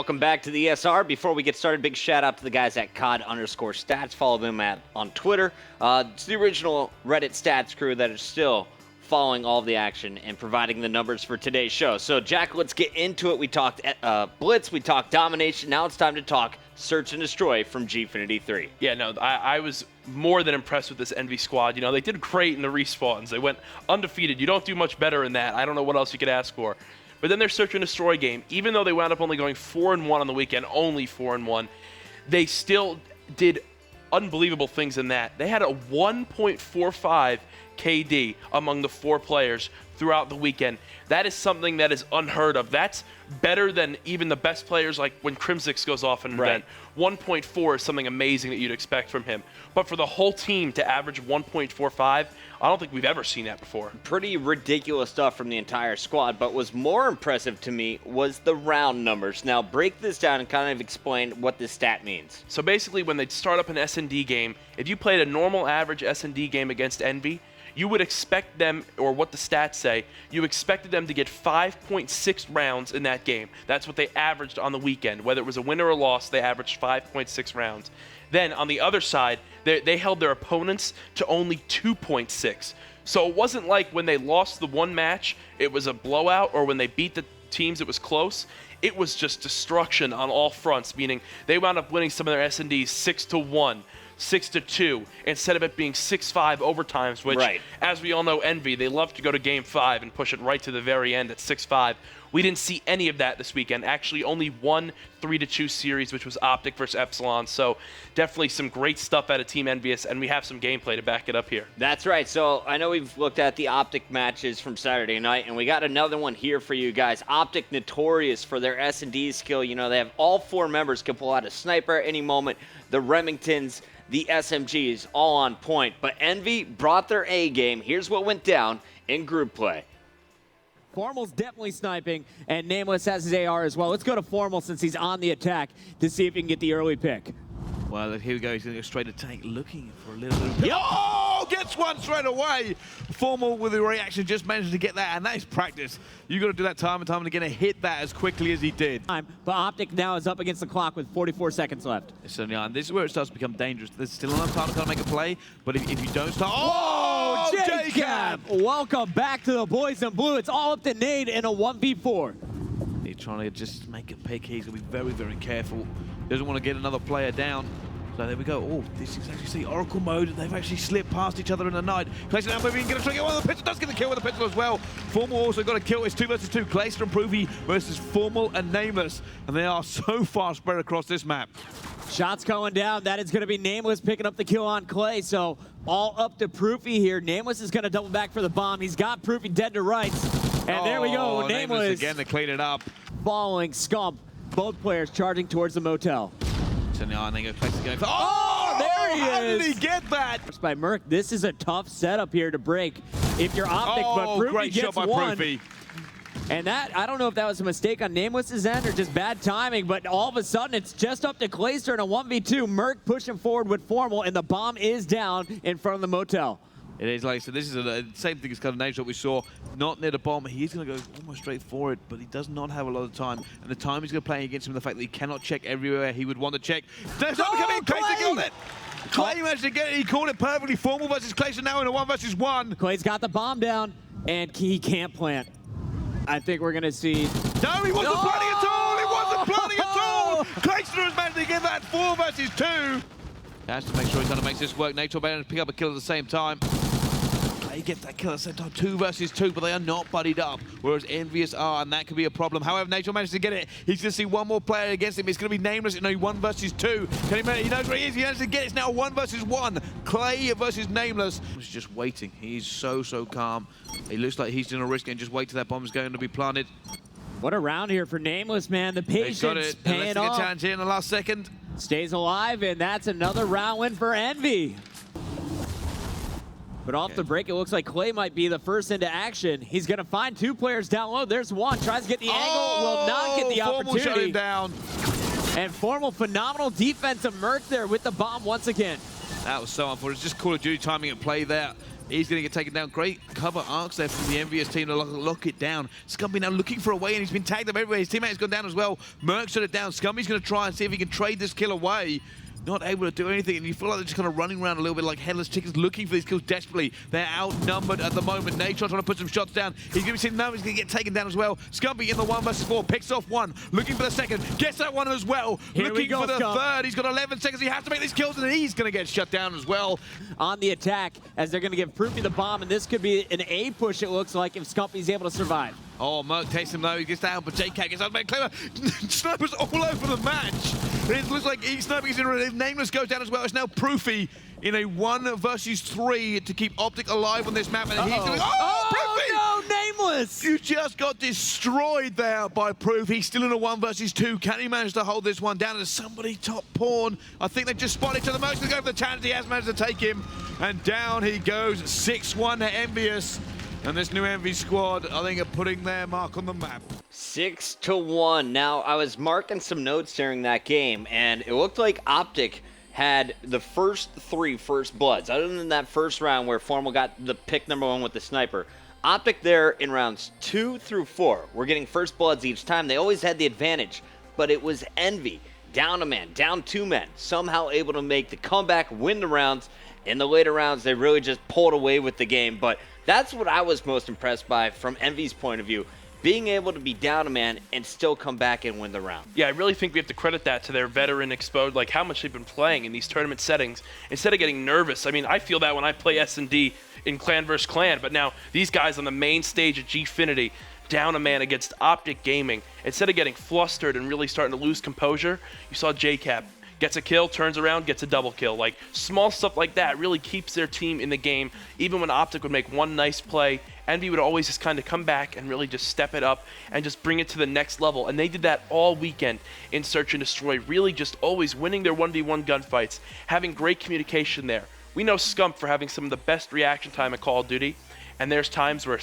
Welcome back to the ESR. Before we get started, big shout out to the guys at COD_stats. Follow them on Twitter. It's the original Reddit stats crew that is still following all of the action and providing the numbers for today's show. So, Jack, let's get into it. We talked Blitz, we talked Domination. Now it's time to talk Search and Destroy from Gfinity 3. Yeah, no, I was more than impressed with this Envy squad. You know, they did great in the respawns. They went undefeated. You don't do much better in that. I don't know what else you could ask for. But then their Search and Destroy game, even though they wound up only going 4-1 on the weekend, only 4-1, they still did unbelievable things in that. They had a 1.45 KD among the 4 players throughout the weekend. That is something that is unheard of. That's better than even the best players, like when Crimsix goes off an event. 1.4 is something amazing that you'd expect from him. But for the whole team to average 1.45, I don't think we've ever seen that before. Pretty ridiculous stuff from the entire squad, but what's more impressive to me was the round numbers. Now, break this down and kind of explain what this stat means. So basically, when they start up an S&D game, if you played a normal average S&D game against Envy, you would expect them, or what the stats say, you expected them to get 5.6 rounds in that game. That's what they averaged on the weekend. Whether it was a win or a loss, they averaged 5.6 rounds. Then, on the other side, they held their opponents to only 2.6. So it wasn't like when they lost the one match, it was a blowout, or when they beat the teams, it was close. It was just destruction on all fronts, meaning they wound up winning some of their S&Ds 6-1. 6-2, instead of it being 6-5 overtimes, which, as we all know, Envy, they love to go to Game 5 and push it right to the very end at 6-5. We didn't see any of that this weekend. Actually, only one 3-2 series, which was Optic versus Epsilon. So definitely some great stuff out of Team EnvyUs, and we have some gameplay to back it up here. That's right. So I know we've looked at the Optic matches from Saturday night, and we got another one here for you guys. Optic notorious for their S&D skill. You know, they have all 4 members can pull out a sniper at any moment. The Remingtons, the SMGs, all on point. But Envy brought their A game. Here's what went down in group play. Formal's definitely sniping, and Nameless has his AR as well. Let's go to Formal since he's on the attack to see if he can get the early pick. Well, here we go. He's going to go straight to tank, looking for a little bit. Yep. Oh, gets one straight away. Formal with the reaction just managed to get that, and that is practice. You've got to do that time and time and again and hit that as quickly as he did. But Optic now is up against the clock with 44 seconds left. Certainly are. And this is where it starts to become dangerous. There's still enough time to kind of make a play, but if you don't start... Oh, J-Cab! Welcome back to the boys in blue. It's all up to Nade in a 1v4. He's trying to just make a pick. He's going to be very, very careful. Doesn't want to get another player down. So there we go. Oh, this is actually Oracle mode. They've actually slipped past each other in the night. Clayster now moving, going to try to get one of the pistol. Does get the kill with the pistol as well. Formal also got a kill. It's 2 versus 2. Clayster and Provy versus Formal and Nameless. And they are so far spread across this map. Shots going down. That is going to be Nameless picking up the kill on Clay. So all up to Proofy here. Nameless is going to double back for the bomb. He's got Proofy dead to rights. And there we go. Nameless again to clean it up. Following Scump. Both players charging towards the motel. So now I think Clayster going for... Oh, there he is. How did he get that? By Merc, this is a tough setup here to break. If you're Optic, but Proofy great gets shot by one. Proofy. And that, I don't know if that was a mistake on Nameless's end or just bad timing, but all of a sudden it's just up to Clayster in a 1v2. Merc pushing forward with Formal, and the bomb is down in front of the motel. It is like, so this is the same thing as kind of nature we saw, not near the bomb. He's going to go almost straight for it, but he does not have a lot of time. And the time he's going to play against him, the fact that he cannot check everywhere he would want to check. There's not coming, Clayster killed it! Clay managed to get it, he called it perfectly. Formal versus Clayster now in a 1 versus 1. Clay's got the bomb down, and he can't plant. I think we're going to see... No, he wasn't planning at all! He wasn't planning at all! Clayster has managed to get that 4 versus 2. He has to make sure he kind of makes this work. Nature managed to pick up a kill at the same time. Clay gets that kill at the same time, 2 versus 2, but they are not buddied up, whereas EnvyUs are, and that could be a problem. However, Nature managed to get it. He's going to see one more player against him. It's going to be Nameless in a 1 versus 2. Can he knows where he is. He managed to get it. It's now a 1 versus 1. Clay versus Nameless. He's just waiting. He's so calm. He looks like he's going to risk it and just wait till that bomb is going to be planted. What a round here for Nameless, man. The patience paying off. A challenge here in the last second. Stays alive, and that's another round win for Envy. But off the break, it looks like Clay might be the first into action. He's going to find 2 players down low. There's one. Tries to get the angle. Will not get the opportunity. Shut him down. And Formal, phenomenal defensive Merc there with the bomb once again. That was so unfortunate. Just Call of Duty timing and play there. He's going to get taken down. Great cover arcs there from the EnvyUs team to lock it down. Scumby now looking for a way, and he's been tagged up everywhere. His teammate's gone down as well. Merc shut it down. Scumby's going to try and see if he can trade this kill away. Not able to do anything, and you feel like they're just kind of running around a little bit like headless chickens, looking for these kills desperately. They're outnumbered at the moment. Natron trying to put some shots down. He's going to be seen, no, he's going to get taken down as well. Scumby in the 1 versus 4, picks off one, looking for the second, gets that one as well. Looking for the third. He's got 11 seconds. He has to make these kills, and he's going to get shut down as well. On the attack, as they're going to give Proofy the bomb, and this could be an A push, it looks like, if Scumpy's able to survive. Oh, Merc takes him low, he gets down, but JCat gets out, made clever. Snipers all over the match. It looks like Snipers in Nameless goes down as well. It's now Proofy in a 1 versus 3 to keep Optic alive on this map. And he's doing, Proofy! Oh, no, Nameless! You just got destroyed there by Proof. He's still in a 1 versus 2. Can he manage to hold this one down? There's somebody top pawn. I think they just spotted to the most. They go for the challenge. He has managed to take him. And down he goes. 6-1 to EnvyUs. And this new Envy squad, I think, are putting their mark on the map. 6-1. Now, I was marking some notes during that game, and it looked like Optic had the first 3 first bloods. Other than that first round where Formal got the pick number 1 with the sniper, Optic there in rounds 2 through 4 were getting first bloods each time. They always had the advantage, but it was Envy, down a man, down 2 men, somehow able to make the comeback, win the rounds. In the later rounds, they really just pulled away with the game, but that's what I was most impressed by from Envy's point of view, being able to be down a man and still come back and win the round. Yeah, I really think we have to credit that to their veteran exposed, like how much they've been playing in these tournament settings instead of getting nervous. I mean, I feel that when I play S&D in clan versus clan, but now these guys on the main stage at Gfinity, down a man against Optic Gaming, instead of getting flustered and really starting to lose composure, you saw JCap. Gets a kill, turns around, gets a double kill. Like, small stuff like that really keeps their team in the game. Even when Optic would make one nice play, Envy would always just kind of come back and really just step it up and just bring it to the next level. And they did that all weekend in Search and Destroy, really just always winning their 1v1 gunfights, having great communication there. We know Scump for having some of the best reaction time at Call of Duty. And there's times where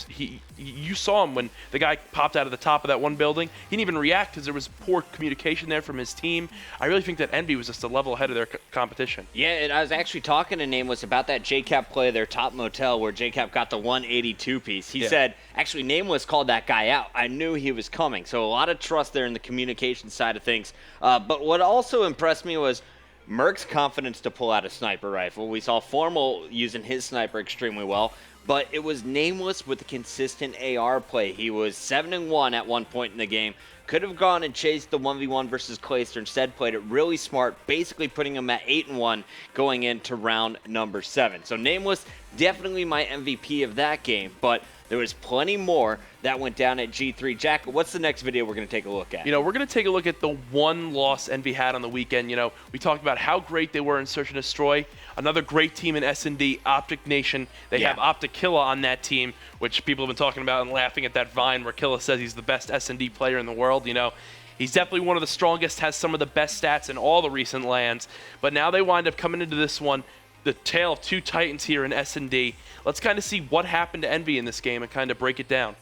you saw him when the guy popped out of the top of that one building. He didn't even react because there was poor communication there from his team. I really think that Envy was just a level ahead of their competition. Yeah, and I was actually talking to Nameless about that JCap play, their top motel, where JCap got the 182 piece. He said, actually, Nameless called that guy out. I knew he was coming. So a lot of trust there in the communication side of things. But what also impressed me was Merc's confidence to pull out a sniper rifle. We saw Formal using his sniper extremely well. But it was Nameless with a consistent AR play. He was 7-1 at one point in the game. Could have gone and chased the 1v1 versus Clayster. Instead, played it really smart, basically putting him at 8-1 going into round number 7. So Nameless, definitely my MVP of that game. But there was plenty more that went down at G3. Jack, what's the next video we're going to take a look at? You know, we're going to take a look at the one loss Envy had on the weekend. You know, we talked about how great they were in Search and Destroy. Another great team in S&D, Optic Nation. They have Optic Killa on that team, which people have been talking about and laughing at that Vine where Killa says he's the best S&D player in the world. You know, he's definitely one of the strongest, has some of the best stats in all the recent lands. But now they wind up coming into this one, the tale of 2 Titans here in S&D. Let's kind of see what happened to Envy in this game and kind of break it down.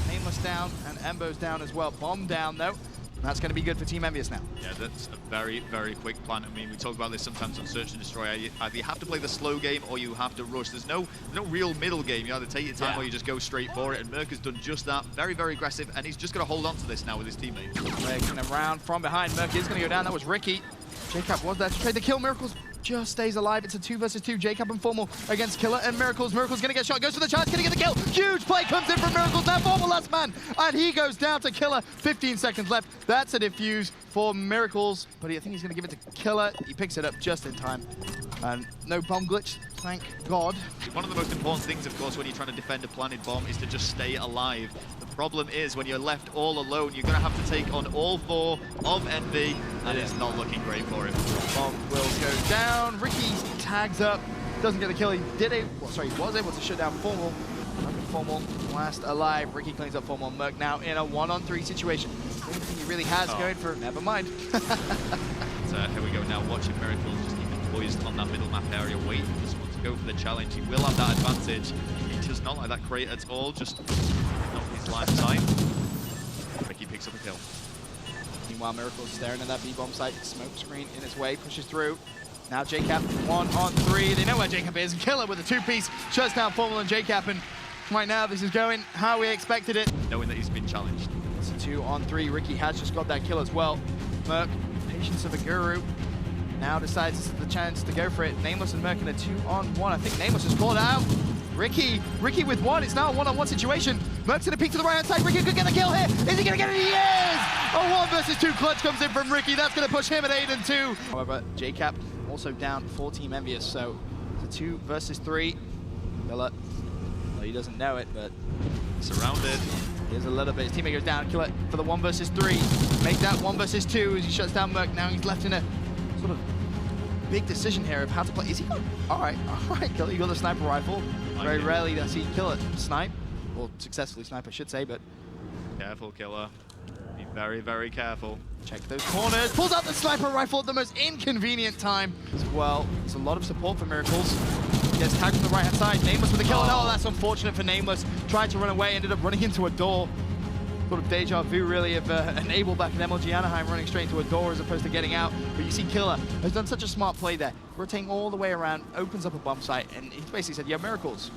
Nameless down and Embo's down as well. Bomb down though. That's going to be good for Team EnvyUs now. Yeah, that's a very, very quick plan. I mean, we talk about this sometimes on Search and Destroy. Either you have to play the slow game or you have to rush. There's no real middle game. You either take your time or you just go straight for it. And Merc has done just that. Very, very aggressive. And he's just going to hold on to this now with his teammates. Making him round from behind. Merc is going to go down. That was Ricky. Jacob was there to trade the kill. Miracles just stays alive. It's a 2 versus 2. Jacob and Formal against Killa and Miracles. Miracles going to get shot. Goes for the chance. Going to get the kill. Huge play comes in from Miracles. Now Formal last man. And he goes down to Killa. 15 seconds left. That's a defuse for Miracles. But I think he's going to give it to Killa. He picks it up just in time. And no bomb glitch. Thank God. One of the most important things, of course, when you're trying to defend a planted bomb is to just stay alive. The problem is when you're left all alone, you're going to have to take on all 4 of Envy, and it's not looking great for him. Bomb will go down. Ricky tags up. Doesn't get the kill. He was able to shut down Formal. Formal last alive. Ricky cleans up Formal. Merc now in a 1-on-3 situation. Everything he really has going for. Never mind. So here we go now, watching Miracles just keeping poised on that middle map area, waiting for someone to go for the challenge. He will have that advantage. He does not like that crate at all, just not his lifetime. Ricky picks up a kill. Meanwhile, Miracle's staring at that B-bomb site. Smoke screen in his way, pushes through. Now JCap 1-on-3. They know where JCap is. Killer with a two-piece shuts down Formal and JCap, and right now this is going how we expected it. Knowing that he's been challenged. It's a 2-on-3. Ricky has just got that kill as well. Merc, patience of a guru. Now decides this is the chance to go for it. Nameless and Merc in a 2-on-1. I think Nameless is called out. Ricky with one. It's now a 1-on-1 situation. Merc's gonna peek to the right-hand side. Ricky could get the kill here. Is he gonna get it? He is! A 1 versus 2 clutch comes in from Ricky. That's gonna push him at 8-2. However, JCap also down for Team EnvyUs, so it's a 2 versus 3. Killer, well, he doesn't know it, but Surrounded. here's a little bit. His teammate goes down. Killer for the 1 versus 3. Make that 1 versus 2 as he shuts down Merc. Now he's left in a sort of big decision here of how to play. Is he got? All right, Killer, you got the sniper rifle. Very rarely does he Killer snipe, or successfully snipe, I should say, but Careful, Killer. Be very, very careful. check those corners. Pulls out the sniper rifle at the most inconvenient time as well. There's a lot of support for Miracles. Gets tagged from the right-hand side. Nameless with the kill. Oh, that's unfortunate for Nameless. Tried to run away, ended up running into a door. Sort of deja vu, really, of an Able back in MLG Anaheim running straight into a door as opposed to getting out. But you see Killer has done such a smart play there. Rotating all the way around, opens up a bomb site, and he basically said, yeah, Miracles,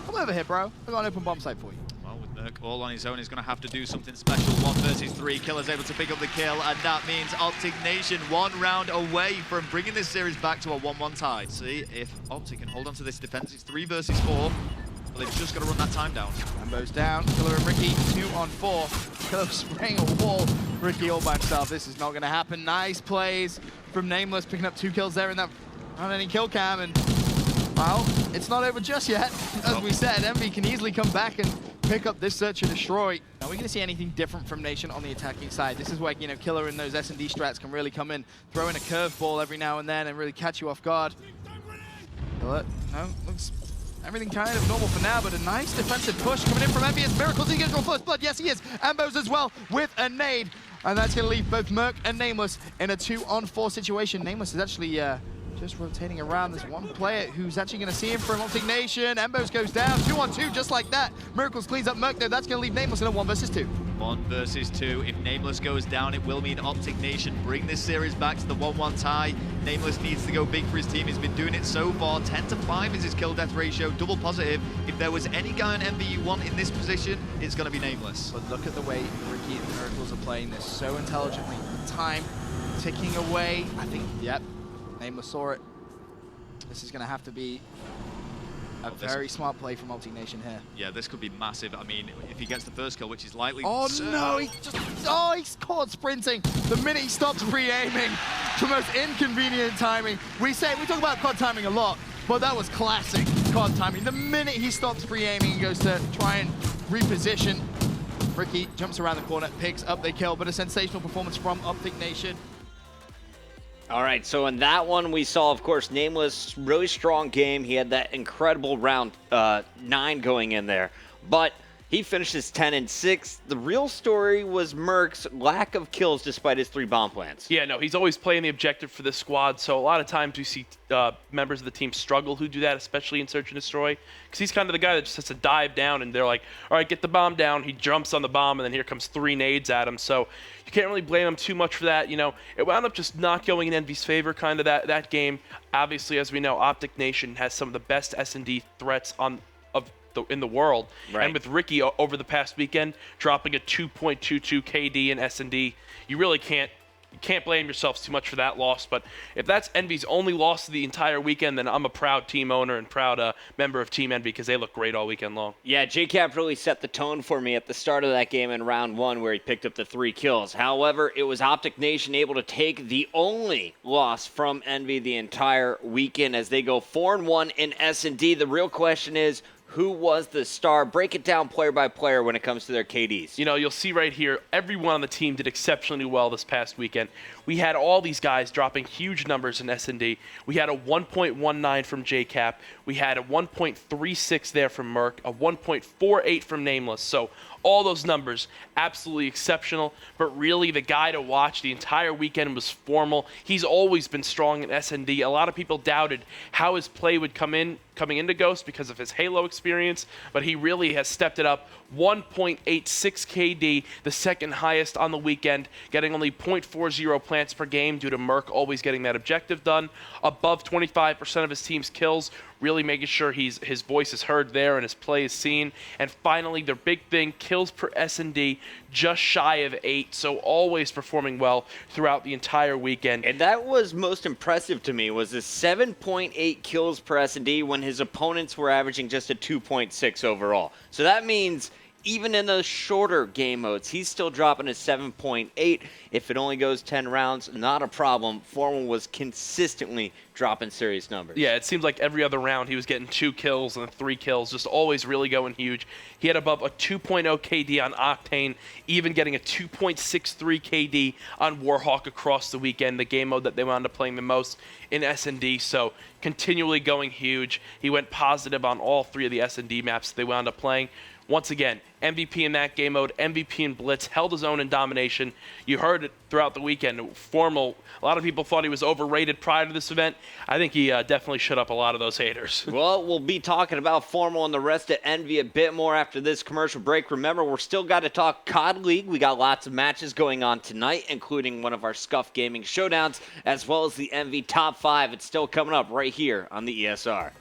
come over here, bro. I've got an open bomb site for you. Well, with Merc all on his own, he's going to have to do something special. 1 versus 3. Killer's able to pick up the kill, and that means Optic Nation 1 round away from bringing this series back to a 1-1 tie. See if Optic can hold on to this defense. It's 3 versus 4. Well, they've just got to run that time down. Rambo's down. Killer and Ricky 2-on-4. Killer spraying a wall. Ricky all by himself. This is not going to happen. Nice plays from Nameless, picking up 2 kills there in that on any kill cam, and well, it's not over just yet. As we said, Envy can easily come back and pick up this search and destroy. Now we're going to see anything different from Nation on the attacking side. This is where, you know, Killer and those S&D strats can really come in, throw in a curveball every now and then and really catch you off guard. Killer, no, looks everything kind of normal for now, but a nice defensive push coming in from EnvyUs. Miracles, he gets go first blood. Yes, he is. Ambos as well with a nade. And that's going to leave both Merc and Nameless in a 2-on-4 situation. Nameless is actually just rotating around. There's one player who's actually going to see him from Optic Nation. Embos goes down, 2-on-2 just like that. Miracles cleans up Merc though. That's going to leave Nameless in a 1 versus 2. 1 versus 2. If Nameless goes down, it will mean Optic Nation bring this series back to the 1-1 tie. Nameless needs to go big for his team. He's been doing it so far. 10-5 is his kill death ratio, double positive. If there was any guy on Envy you want in this position, it's going to be Nameless. But look at the way Ricky and Miracles are playing this so intelligently. Time ticking away. I think, yep, Nameless saw it. This is going to have to be a very smart play from Optic Nation here. Yeah, this could be massive. I mean, if he gets the first kill, which is likely. Oh no, he's caught sprinting. The minute he stops pre-aiming, the most inconvenient timing. We talk about COD timing a lot, but that was classic COD timing. The minute he stops pre-aiming and goes to try and reposition, Ricky jumps around the corner, picks up the kill, but a sensational performance from Optic Nation. All right, so in that one, we saw, of course, Nameless, really strong game. He had that incredible round 9 going in there, but he finishes 10-6. The real story was Merc's lack of kills despite his 3 bomb plants. Yeah, no, he's always playing the objective for this squad, so a lot of times we see members of the team struggle who do that, especially in Search and Destroy, because he's kind of the guy that just has to dive down, and they're like, all right, get the bomb down. He jumps on the bomb, and then here comes 3 nades at him, so you can't really blame him too much for that. You know, it wound up just not going in Envy's favor, kind of that game. Obviously, as we know, Optic Nation has some of the best S&D threats in the world. Right. And with Ricky over the past weekend dropping a 2.22 KD in S&D, you really can't blame yourselves too much for that loss. But if that's Envy's only loss of the entire weekend, then I'm a proud team owner and proud member of Team Envy because they look great all weekend long. Yeah, JCap really set the tone for me at the start of that game in round 1 where he picked up the 3 kills. However, it was Optic Nation able to take the only loss from Envy the entire weekend as they go 4-1 in S&D. The real question is, who was the star? Break it down player by player when it comes to their KDs. You know, you'll see right here, everyone on the team did exceptionally well this past weekend. We had all these guys dropping huge numbers in S&D. We had a 1.19 from JCap. We had a 1.36 there from Merc, a 1.48 from Nameless. So All those numbers, absolutely exceptional. But really, the guy to watch the entire weekend was Formal. He's always been strong in S&D. A lot of people doubted how his play would coming into Ghost because of his Halo experience, but he really has stepped it up. 1.86 KD, the second highest on the weekend, getting only 0.40 plants per game due to Merc always getting that objective done. Above 25% of his team's kills, really making sure his voice is heard there and his play is seen. And finally, their big thing, kills per S&D, just shy of 8, so always performing well throughout the entire weekend. And that was most impressive to me, was the 7.8 kills per S&D when his opponents were averaging just a 2.6 overall. So that means even in the shorter game modes, he's still dropping a 7.8. If it only goes 10 rounds, not a problem. Formal was consistently dropping serious numbers. Yeah, it seems like every other round he was getting 2 kills and 3 kills, just always really going huge. He had above a 2.0 KD on Octane, even getting a 2.63 KD on Warhawk across the weekend, the game mode that they wound up playing the most in S&D. So continually going huge. He went positive on all 3 of the S&D maps that they wound up playing. Once again, MVP in that game mode, MVP in Blitz, held his own in domination. You heard it throughout the weekend. Formal, a lot of people thought he was overrated prior to this event. I think he definitely shut up a lot of those haters. Well, we'll be talking about Formal and the rest of Envy a bit more after this commercial break. Remember, we're still got to talk COD League. We got lots of matches going on tonight, including one of our Scuff Gaming showdowns, as well as the Envy Top 5. It's still coming up right here on the ESR.